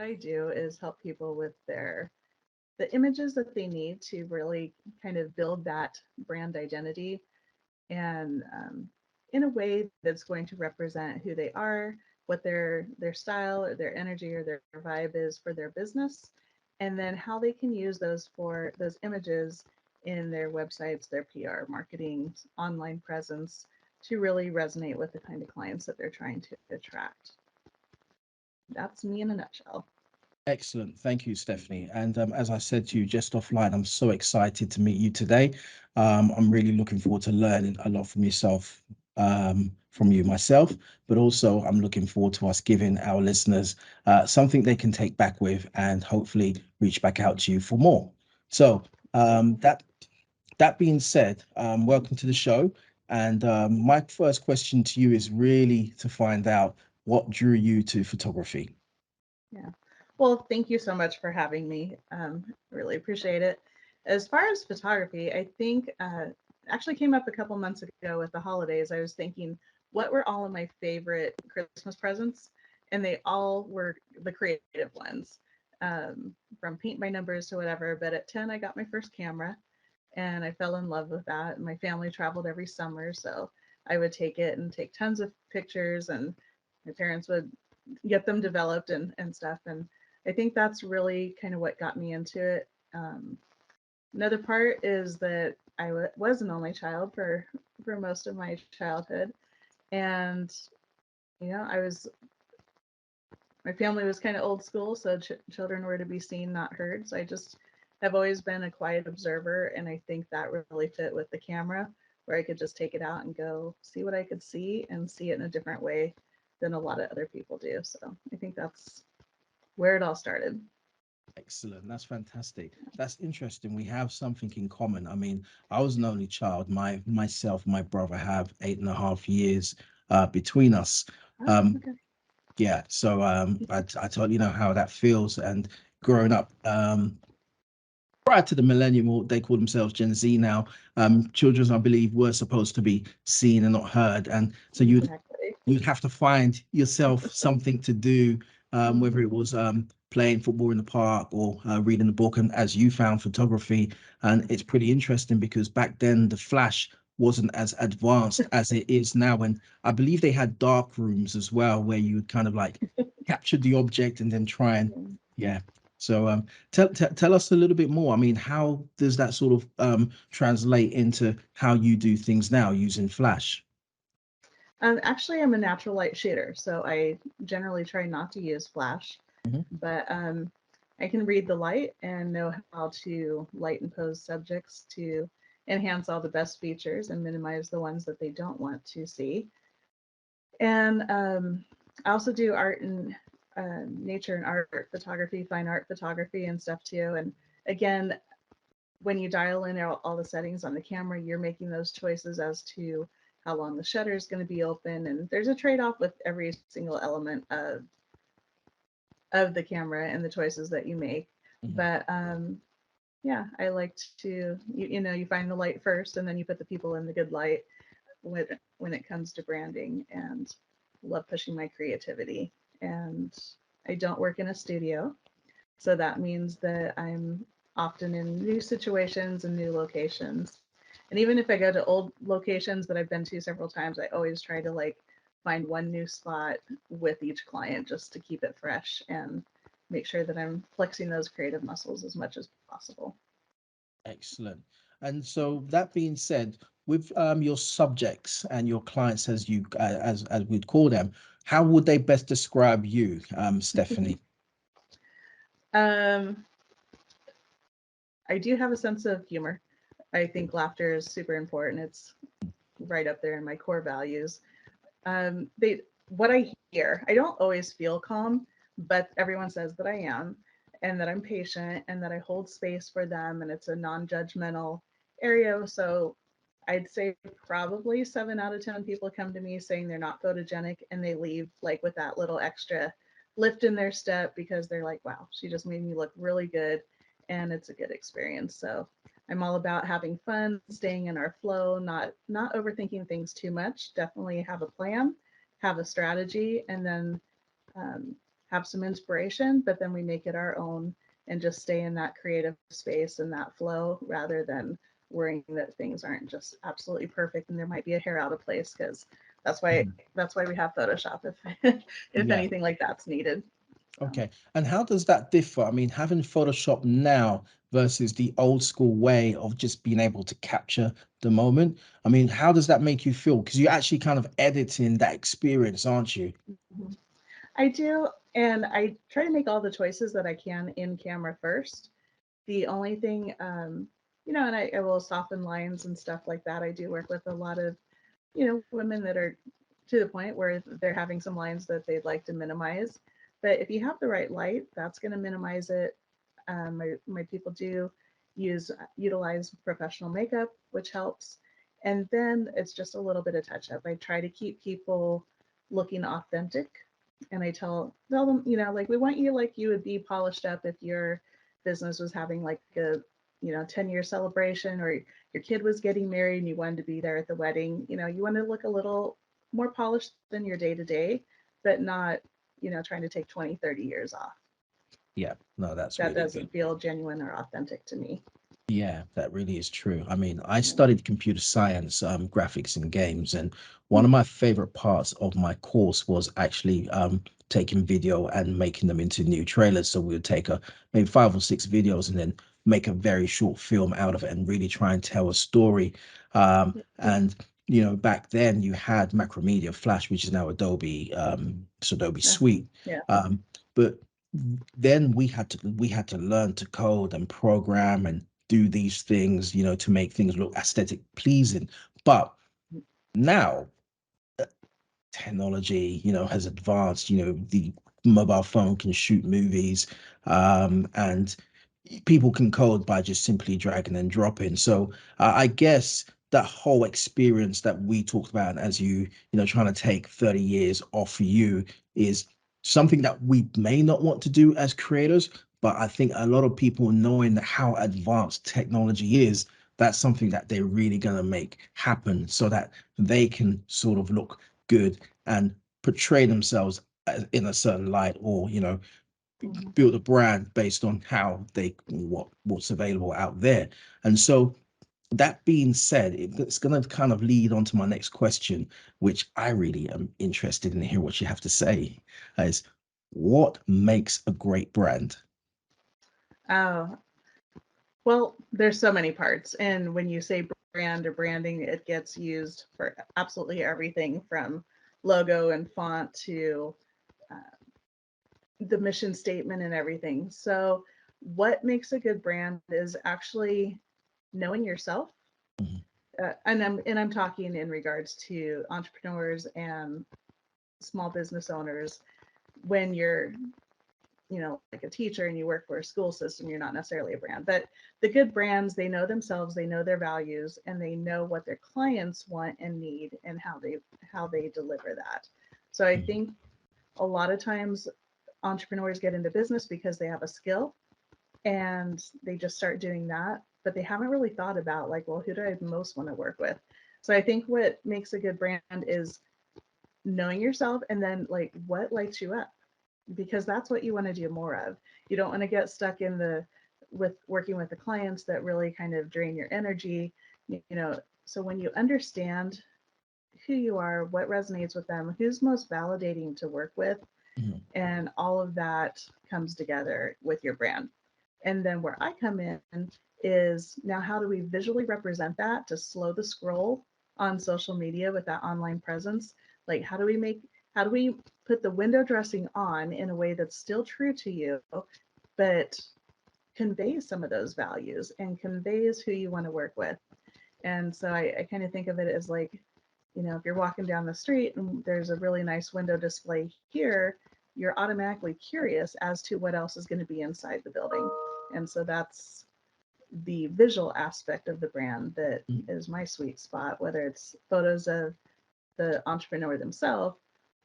I do is help people with the images that they need to really kind of build that brand identity, and in a way that's going to represent who they are, what their style or their energy or their vibe is for their business, and then how they can use those images in their websites, their PR, marketing, online presence to really resonate with the kind of clients that they're trying to attract. That's me in a nutshell. Excellent. Thank you, Stephanie. And as I said to you just offline, I'm so excited to meet you today. I'm really looking forward to learning a lot from yourself, from you myself, but also I'm looking forward to us giving our listeners something they can take back with and hopefully reach back out to you for more. So that being said, welcome to the show. And my first question to you is really to find out what drew you to photography. Yeah. Well, thank you so much for having me. Really appreciate it. As far as photography, I think actually came up a couple months ago with the holidays. I was thinking, what were all of my favorite Christmas presents? And they all were the creative ones, from paint by numbers to whatever. But at 10, I got my first camera and I fell in love with that. My family traveled every summer, so I would take it and take tons of pictures, and my parents would get them developed and stuff. And I think that's really kind of what got me into it. Another part is that was an only child for most of my childhood, and I was my family was kind of old school, so children were to be seen, not heard. So I just have always been a quiet observer, and I think that really fit with the camera, where I could just take it out and go see what I could see and see it in a different way than a lot of other people do. So I think that's where it all started. Excellent. That's fantastic. That's interesting. We have something in common. I mean, I was an only child. My brother have 8.5 years between us. Oh, Um, okay. yeah, so I totally know how that feels. And growing up, prior to the millennium, or they call themselves Gen Z now, children, I believe, were supposed to be seen and not heard. And so Exactly. you'd have to find yourself something to do, whether it Hmm. was playing football in the park or reading a book. And as you found photography, and it's pretty interesting because back then the flash wasn't as advanced as it is now. And I believe they had dark rooms as well, where you would kind of like capture the object and then try and, yeah. So tell us a little bit more. I mean, how does that sort of translate into how you do things now using flash? Actually, I'm a natural light shooter, so I generally try not to use flash, Mhm. but I can read the light and know how to light and pose subjects to enhance all the best features and minimize the ones that they don't want to see. And I also do art and nature and art photography, fine art photography, and stuff too. And again, when you dial in all the settings on the camera, you're making those choices as to how long the shutter is going to be open. And there's a trade off with every single element of the camera and the choices that you make. Mhm. But yeah, I like to, you find the light first and then you put the people in the good light when, when it comes to branding, and love pushing my creativity. And I don't work in a studio. So that means that I'm often in new situations and new locations. And even if I go to old locations that I've been to several times, I always try to like find one new spot with each client just to keep it fresh and make sure that I'm flexing those creative muscles as much as possible. Excellent. And so that being said, with your subjects and your clients, as you as we'd call them, how would they best describe you, Stephanie? um, I do have a sense of humor. I think laughter is super important. It's right up there in my core values. They what I hear, I don't always feel calm, but everyone says that I am, and that I'm patient, and that I hold space for them, and it's a non-judgmental area. So I'd say probably 7 out of 10 people come to me saying they're not photogenic, and they leave like with that little extra lift in their step because they're like, wow, she just made me look really good, and it's a good experience. So I'm all about having fun, staying in our flow, not overthinking things too much. Definitely have a plan, have a strategy, and then um, have some inspiration, but then we make it our own and just stay in that creative space and that flow rather than worrying that things aren't just absolutely perfect and there might be a hair out of place because Mhm. that's why we have Photoshop if if Yeah. anything like that's needed. So. Okay. And how does that differ? I mean, having Photoshop now versus the old school way of just being able to capture the moment. I mean, how does that make you feel? Because you're actually kind of editing that experience, aren't you? Mhm. I do, and I try to make all the choices that I can in camera first. The only thing, and I will soften lines and stuff like that. I do work with a lot of, women that are to the point where they're having some lines that they'd like to minimize. But if you have the right light, that's going to minimize it. My people do utilize professional makeup, which helps. And then it's just a little bit of touch up. I try to keep people looking authentic, and I tell them, like we want you like you would be polished up if your business was having like a 10-year celebration, or your kid was getting married and you wanted to be there at the wedding. You want to look a little more polished than your day to day, but not trying to take 20, 30 years off. Yeah. No, that's That really good. doesn't feel genuine or authentic to me. Yeah, that really is true. I mean, I Yeah. studied computer science, graphics and games, and one of my favorite parts of my course was actually taking video and making them into new trailers. So we would take maybe 5 or 6 videos and then make a very short film out of it and really try and tell a story. And back then you had Macromedia Flash, which is now Adobe, it's Adobe Yeah. Suite. Yeah. But then we had to learn to code and program and do these things, to make things look aesthetic pleasing. But now technology, has advanced. The mobile phone can shoot movies, and people can code by just simply dragging and dropping. So I guess that whole experience that we talked about, and as trying to take 30 years off you, is something that we may not want to do as creators. But I think a lot of people knowing how advanced technology is, that's something that they're really going to make happen so that they can sort of look good and portray themselves in a certain light, or Mhm. build a brand based on how what's available out there. And so that being said, it's going to kind of lead on to my next question, which I really am interested in hearing what you have to say, is what makes a great brand? Oh, well, there's so many parts. And when you say brand or branding, it gets used for absolutely everything from logo and font to uh, the mission statement and everything. So, what makes a good brand is actually knowing yourself. Mhm. And I'm talking in regards to entrepreneurs and small business owners. When you're like a teacher and you work for a school system, you're not necessarily a brand. But the good brands, they know themselves, they know their values, and they know what their clients want and need and how they deliver that. So I Mhm. think a lot of times entrepreneurs get into business because they have a skill and they just start doing that, but they haven't really thought about like, well, who do I most want to work with? So I think what makes a good brand is knowing yourself, and then like what lights you up, because that's what you want to do more of. You don't want to get stuck in the with working with the clients that really kind of drain your energy, so when you understand who you are, what resonates with them, who's most validating to work with, Mhm. and all of that comes together with your brand. And then where I come in is now how do we visually represent that to slow the scroll on social media with that online presence? Like how do we put the window dressing on in a way that's still true to you, but conveys some of those values and conveys who you want to work with? And so I kind of think of it as like, if you're walking down the street and there's a really nice window display here, you're automatically curious as to what else is going to be inside the building. And so that's the visual aspect of the brand that is my sweet spot, whether it's photos of the entrepreneur themselves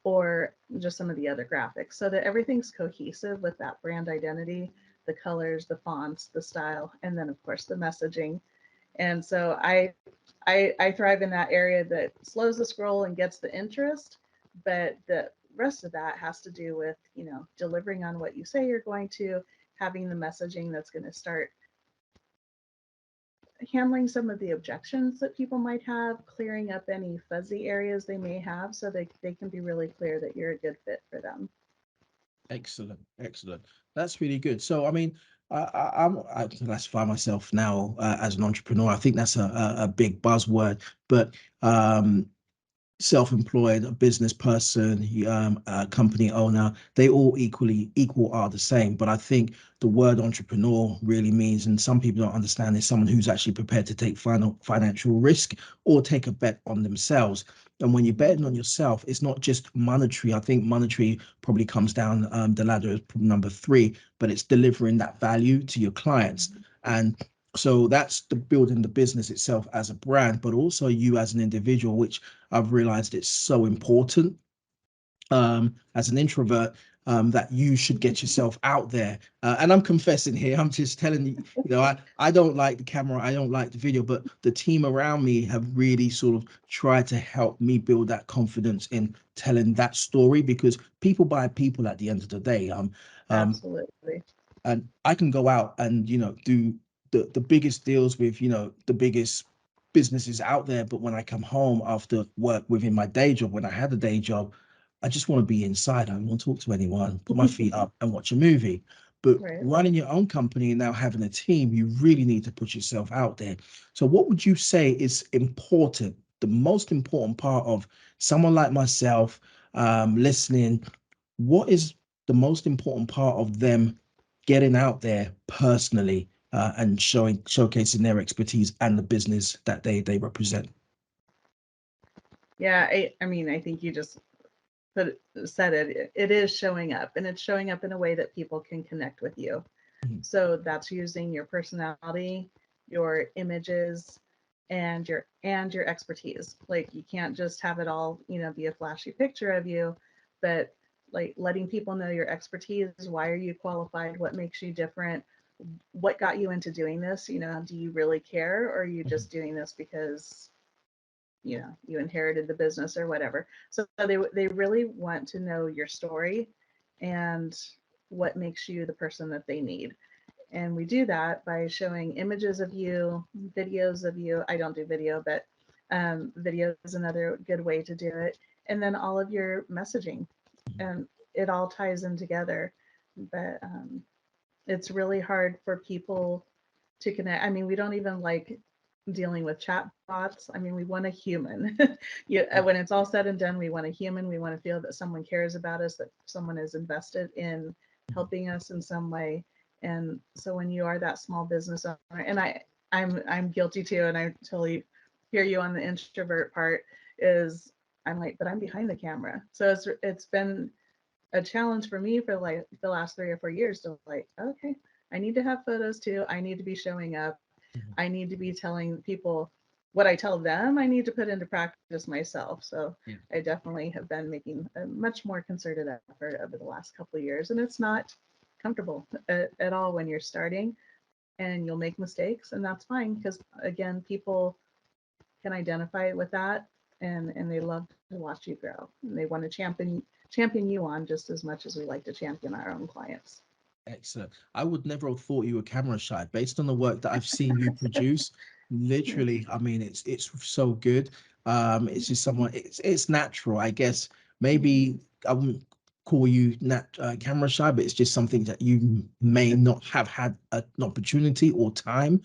or just some of the other graphics, so that everything's cohesive with that brand identity, the colors, the fonts, the style, and then of course the messaging. And so I thrive in that area that slows the scroll and gets the interest, but that rest of that has to do with, delivering on what you say you're going to, having the messaging that's going to start handling some of the objections that people might have, clearing up any fuzzy areas they may have so they can be really clear that you're a good fit for them. Excellent, excellent. That's really good. So, I mean, I classify myself now as an entrepreneur. I think that's a big buzzword, but self-employed, a business person, a company owner, they all equal are the same. But I think the word entrepreneur really means, and some people don't understand, is someone who's actually prepared to take financial risk or take a bet on themselves. And when you're betting on yourself, it's not just monetary. I think monetary probably comes down the ladder as number three, but it's delivering that value to your clients. And so that's the building the business itself as a brand, but also you as an individual, which I've realized it's so important as an introvert, that you should get yourself out there. And I'm confessing here, I'm just telling you, I don't like the camera, I don't like the video, but the team around me have really sort of tried to help me build that confidence in telling that story, because people buy people at the end of the day. Absolutely. And I can go out and do the biggest deals with the biggest businesses out there, but when I come home after work within my day job, when I had a day job, I just want to be inside. I don't want to talk to anyone, put my feet up and watch a movie. But Right. running your own company and now having a team, you really need to put yourself out there. So what would you say is important, the most important part of someone like myself listening? What is the most important part of them getting out there personally, and showcasing their expertise and the business that they represent? Yeah, I mean, I think you just said it. It is showing up, and it's showing up in a way that people can connect with you. Mhm. So that's using your personality, your images, and your expertise. Like you can't just have it all, be a flashy picture of you, but like letting people know your expertise, why are you qualified, what makes you different, what got you into doing this, do you really care, or are you Mhm. just doing this because you inherited the business or whatever. So they really want to know your story and what makes you the person that they need. And we do that by showing images of you, videos of you. I don't do video, but video is another good way to do it. And then all of your messaging, and it all ties in together. But it's really hard for people to connect. I mean, we don't even like dealing with chat bots. I mean, we want a human. Yeah, Yeah. when it's all said and done, we want a human. We want to feel that someone cares about us, that someone is invested in Mhm. helping us in some way. And so when you are that small business owner, and I'm guilty too, and I totally hear you on the introvert part, is I'm like, but I'm behind the camera. So it's been a challenge for me for like the last 3 or 4 years to like, okay, I need to have photos too. I need to be showing up. Mhm. I need to be telling people what I tell them. I need to put into practice myself. So Yeah. I definitely have been making a much more concerted effort over the last couple of years. And it's not comfortable at all when you're starting, and you'll make mistakes, and that's fine because again, people can identify with that, and they love to watch you grow, and they want to champion you on just as much as we like to champion our own clients. Excellent. I would never have thought you were camera shy based on the work that I've seen you produce. Yeah. Literally, I mean, it's so good. It's just someone. It's natural, I guess. Maybe I wouldn't call you camera shy, but it's just something that you may not have had an opportunity or time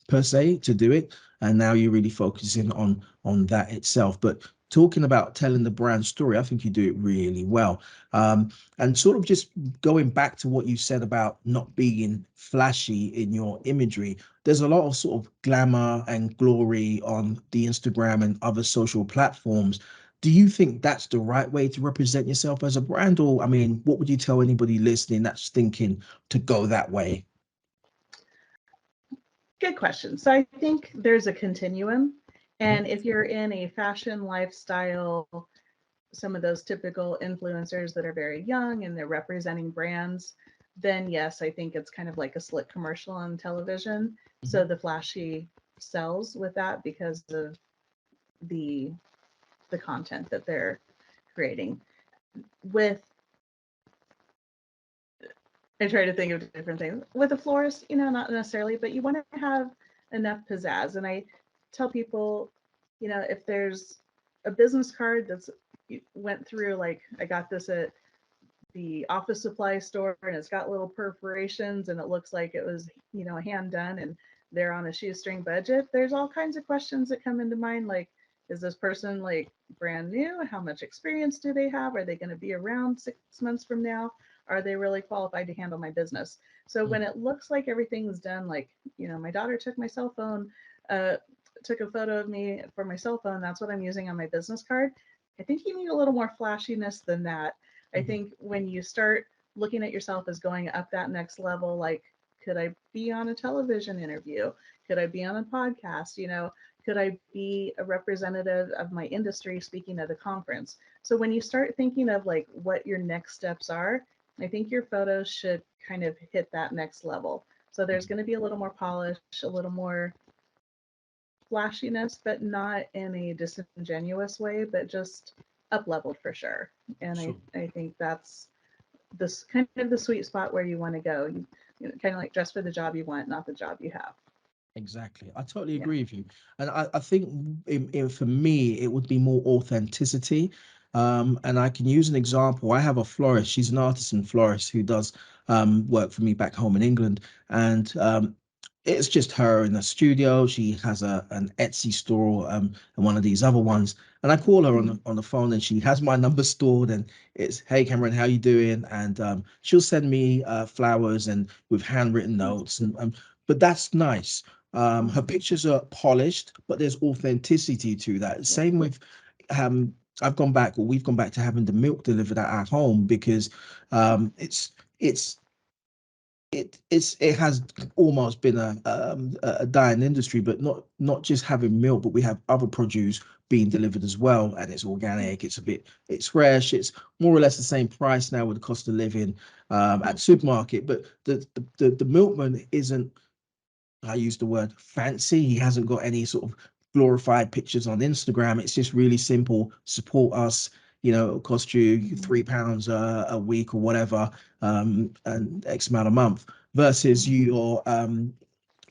per se to do it, and now you're really focusing on that itself. But talking about telling the brand story, I think you do it really well. And sort of just going back to what you said about not being flashy in your imagery, there's a lot of sort of glamour and glory on the Instagram and other social platforms. Do you think that's the right way to represent yourself as a brand? Or, I mean, what would you tell anybody listening that's thinking to go that way? Good question. So I think there's a continuum. Mhm. And if you're in a fashion lifestyle, some of those typical influencers that are very young and they're representing brands, then yes, I think it's kind of like a slick commercial on television. So Mhm. the flashy sells with that because of the the content that they're creating. with I try to think of different things. With a florist, not necessarily, but you want to have enough pizzazz. And I tell people, if there's a business card that's went through, like I got this at the office supply store and it's got little perforations and it looks like it was, hand done and they're on a shoestring budget, there's all kinds of questions that come into mind. Like, is this person like brand new? How much experience do they have? Are they going to be around 6 months from now? Are they really qualified to handle my business? So when it looks like everything's done, like, my daughter took my cell phone, took a photo of me for my cell phone. That's what I'm using on my business card. I think you need a little more flashiness than that. I think when you start looking at yourself as going up that next level, like, could I be on a television interview? Could I be on a podcast? Could I be a representative of my industry speaking at a conference? So when you start thinking of like what your next steps are, I think your photos should kind of hit that next level. So there's going to be a little more polish, a little more flashiness, but not in a disingenuous way, but just up leveled for sure. And Sure. I think that's this kind of the sweet spot where you want to go. Kind of like dress for the job you want, not the job you have. Exactly. I totally Yeah. agree with you. And I think for me, it would be more authenticity. And I can use an example. I have a florist. She's an artisan florist who does work for me back home in England. And it's just her in the studio. She has an Etsy store and one of these other ones. And I call her on the phone and she has my number stored and it's, hey, Cameron, how you doing? And she'll send me flowers and with handwritten notes. And but that's nice. Her pictures are polished, but there's authenticity to that. Same with I've gone back, or we've gone back to having the milk delivered at our home because it's it has almost been a dying industry, but not just having milk, but we have other produce being delivered as well, and it's organic. It's fresh. It's more or less the same price now with the cost of living at the supermarket. But the milkman isn't, I use the word fancy. He hasn't got any sort of glorified pictures on Instagram. It's just really simple. Support us. It'll cost you £3 a week or whatever, and X amount a month. Versus your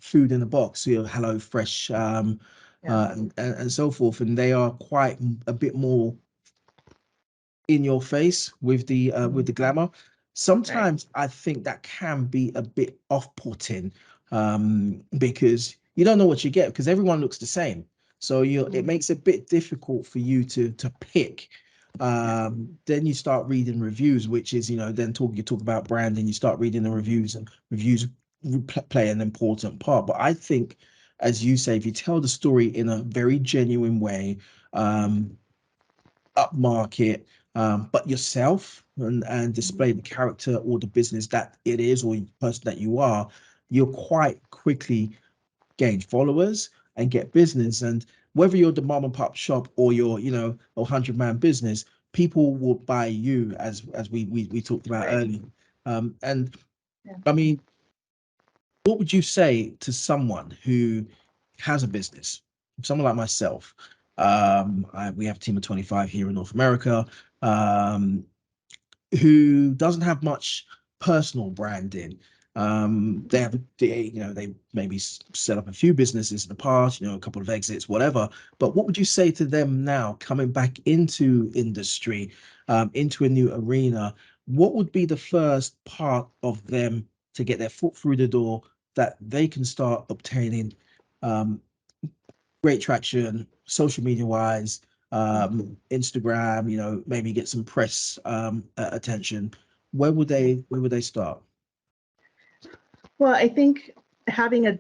food in a box, your Hello Fresh, and so forth, and they are quite a bit more in your face with the glamour. Right. Sometimes I think that can be a bit off-putting because you don't know what you get because everyone looks the same. So it makes it a bit difficult for you to pick. Then you start reading reviews, which is, then you talk about branding, you start reading the reviews, and reviews play an important part. But I think, as you say, if you tell the story in a very genuine way, upmarket, but yourself and display the character or the business that it is or the person that you are, you'll quite quickly gain followers and get business. And whether you're the mom and pop shop or you're, a 100-man business, people will buy you as we talked about Right. earlier. And Yeah. I mean, what would you say to someone who has a business, someone like myself? We have a team of 25 here in North America, um, who doesn't have much personal branding. They maybe set up a few businesses in the past, a couple of exits, whatever. But what would you say to them now coming back into industry, into a new arena? What would be the first part of them to get their foot through the door that they can start obtaining um, great traction, social media wise, Instagram, maybe get some press attention. Where would they start? Well, I think having a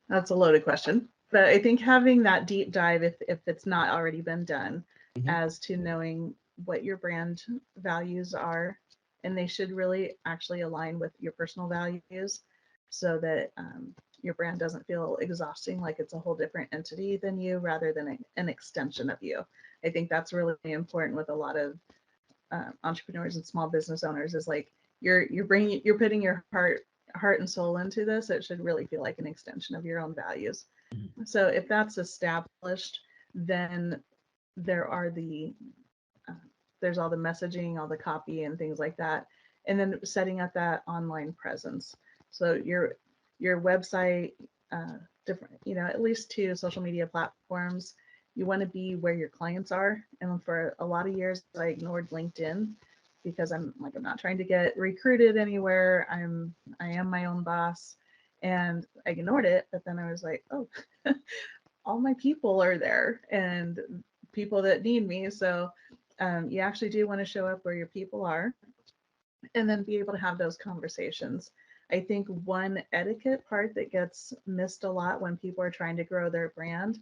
that's a loaded question, but I think having that deep dive, if it's not already been done, Mhm. as to knowing what your brand values are, and they should really actually align with your personal values, so that your brand doesn't feel exhausting, like it's a whole different entity than you, rather than an extension of you. I think that's really important with a lot of entrepreneurs and small business owners. Is like you're putting your heart and soul into this. It should really feel like an extension of your own values. Mhm. So if that's established, then there are the there's all the messaging, all the copy and things like that. And then setting up that online presence. So your website, different, at least 2 social media platforms. You want to be where your clients are. And for a lot of years, I ignored LinkedIn because I'm not trying to get recruited anywhere. I am my own boss, and I ignored it. But then I was like, oh, all my people are there and people that need me. So you actually do want to show up where your people are and then be able to have those conversations. I think one etiquette part that gets missed a lot when people are trying to grow their brand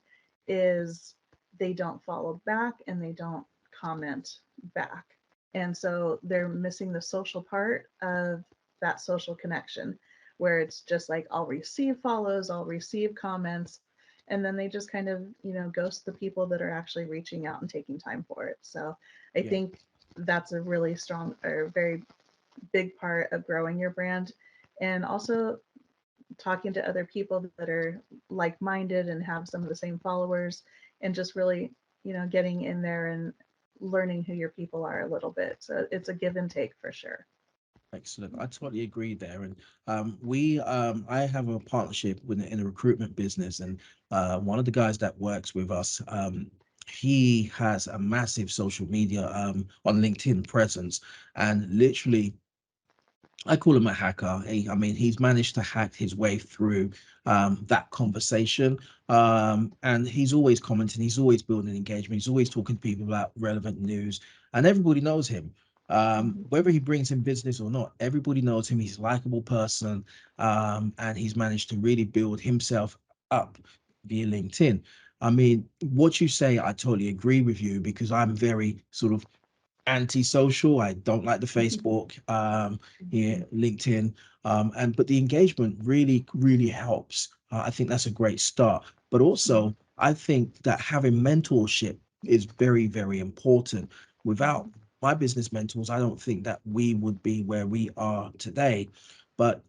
is they don't follow back and they don't comment back. And so they're missing the social part of that social connection where it's just like, I'll receive follows, I'll receive comments, and then they just kind of, ghost the people that are actually reaching out and taking time for it. So I Yeah. think that's a really strong or very big part of growing your brand, and also talking to other people that are like-minded and have some of the same followers, and just really getting in there and learning who your people are a little bit. So it's a give and take for sure. Excellent. I totally agree there. And I have a partnership with in a recruitment business, and one of the guys that works with us, he has a massive social media on LinkedIn presence, and literally I call him a hacker. I mean, he's managed to hack his way through that conversation. And he's always commenting, he's always building engagement, he's always talking to people about relevant news, and everybody knows him. Mhm. Whether he brings in business or not, everybody knows him. He's a likable person, and he's managed to really build himself up via LinkedIn. I mean, what you say, I totally agree with you because I'm very sort of anti-social. I don't like the Facebook, yeah, LinkedIn, and but the engagement really, really helps. I think that's a great start. But also, I think that having mentorship is very, very important. Without my business mentors, I don't think that we would be where we are today. But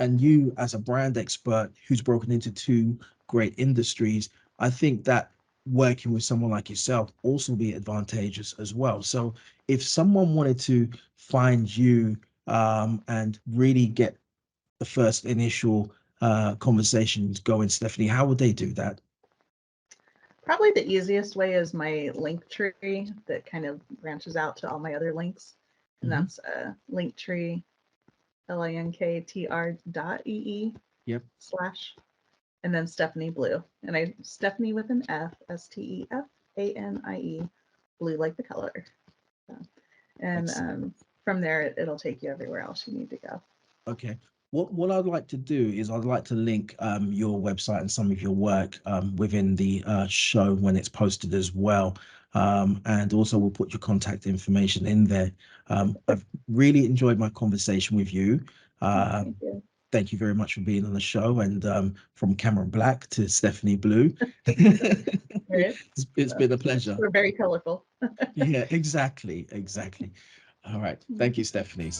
and you as a brand expert who's broken into two great industries, I think that working with someone like yourself also be advantageous as well. So if someone wanted to find you and really get the first initial conversations going, Stephanie, how would they do that? Probably the easiest way is my link tree that kind of branches out to all my other links. And Hmm. that's linktree, linktr.ee Yep. slash, and then Stefanie Blue. And Stefanie with an F, Stefanie, blue like the color. So, and Excellent. from there, it'll take you everywhere else you need to go. Okay. What I'd like to do is I'd like to link your website and some of your work within the show when it's posted as well. And also we'll put your contact information in there. I've really enjoyed my conversation with you. Uh, Thank you. Thank you very much for being on the show. And from Cameron Black to Stephanie Blue, it's So been a pleasure. we're very colorful. Yeah, exactly, exactly. All right. Thank you, Stephanie.